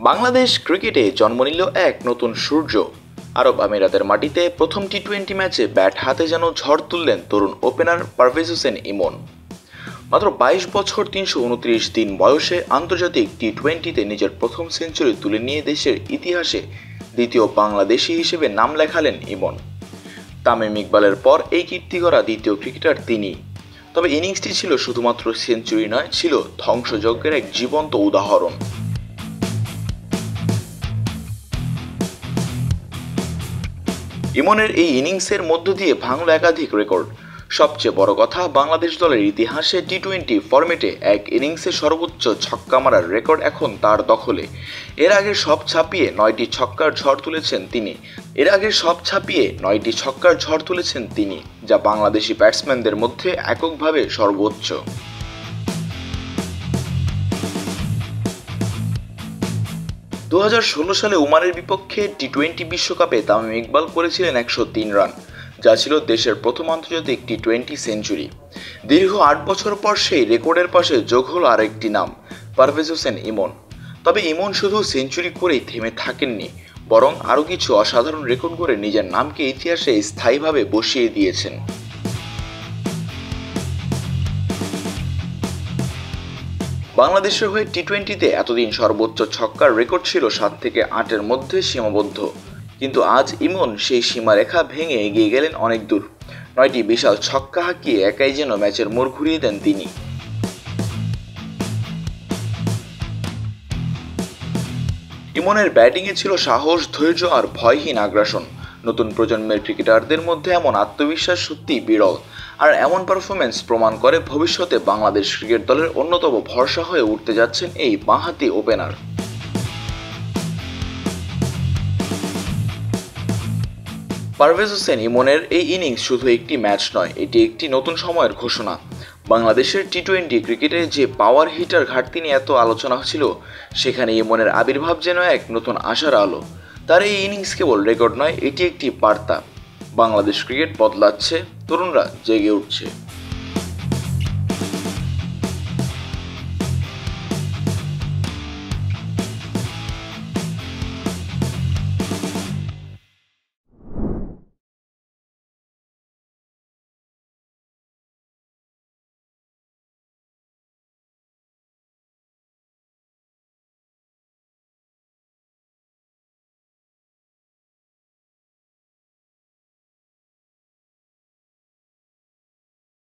বাংলাদেশ ক্রিকেটে জন্ম নিল এক নতুন সূর্য। আরব আমিরাতের মাটিতে প্রথম টি-20 ম্যাচে ব্যাট হাতে যেন ঝড় তুললেন তরুণ ওপেনার পারভেজ হোসেন ইমন। মাত্র 22 বছর 329 দিন বয়সে আন্তর্জাতিক টি-20তে নিজের প্রথম সেঞ্চুরি তুলে নিয়ে দেশের ইতিহাসে দ্বিতীয় বাংলাদেশি হিসেবে নাম লেখালেন ইমন। তামিম ইকবালের পর এই কীর্তি গড়া দ্বিতীয় ক্রিকেটার তিনি। তবে ইনিংসটি ছিল শুধুমাত্র সেঞ্চুরি নয়, ছিল ধ্বংসযজ্ঞের এক জীবন্ত উদাহরণ। ইমনের এই ইনিংসের মধ্য দিয়ে ভাঙল একাধিক রেকর্ড। সবচেয়ে বড় কথা, বাংলাদেশ দলের ইতিহাসে টি-20 ফরম্যাটে এক ইনিংসে সর্বোচ্চ ছক্কা মারার রেকর্ড এখন তার দখলে। এর আগে সব ছাপিয়ে 9টি ছক্কার ঝড় তুলেছেন তিনি, যা বাংলাদেশি ব্যাটসম্যানদের মধ্যে এককভাবে সর্বোচ্চ। 2016 সালে ওমানের বিপক্ষে টি-20 বিশ্বকাপে তামিম ইকবাল করেছিলেন 103 রান, যা ছিল দেশের প্রথম আন্তর্জাতিক টি-20 সেঞ্চুরি। দীর্ঘ 8 বছর পর সেই রেকর্ডের পাশে যোগ হল আরেকটি নাম, পারভেজ হোসেন ইমন। তবে ইমন শুধু সেঞ্চুরি করেই থেমে থাকেননি, বরং আরও কিছু অসাধারণ রেকর্ড গড়ে নিজের নামকে ইতিহাসে স্থায়ীভাবে বসিয়ে দিয়েছেন। বাংলাদেশের হয়ে টি-20তে এতদিন সর্বোচ্চ ছক্কার রেকর্ড ছিল 7 থেকে 8-এর মধ্যে সীমাবদ্ধ, কিন্তু আজ ইমন সেই সীমারেখা ভেঙে এগিয়ে গেলেন অনেক দূর। 9টি বিশাল ছক্কা হাঁকিয়ে একাই যেন ম্যাচের মোড় ঘুরিয়ে দেন তিনি। ইমনের ব্যাটিংয়ে ছিল সাহস, ধৈর্য আর ভয়হীন আগ্রাসন। নতুন প্রজন্মের ক্রিকেটারদের মধ্যে এমন আত্মবিশ্বাস সত্যিই বিরল, আর এমন পারফরম্যান্স প্রমাণ করে ভবিষ্যতে বাংলাদেশ ক্রিকেট দলের অন্যতম ভরসা হয়ে উঠতে যাচ্ছেন এই বাঁহাতি ওপেনার। পারভেজ হোসেন ইমনের এই ইনিংস শুধু একটি ম্যাচ নয়, এটি একটি নতুন সময়ের ঘোষণা। বাংলাদেশের টি-20 ক্রিকেটে যে পাওয়ার হিটার ঘাটতি নিয়ে এত আলোচনা ছিল, সেখানে ইমনের আবির্ভাব যেন এক নতুন আশার আলো। তার এই ইনিংস কেবল রেকর্ড নয়, এটি একটি বার্তা। বাংলাদেশ ক্রিকেট বদলাচ্ছে, তরুণরা জেগে উঠছে।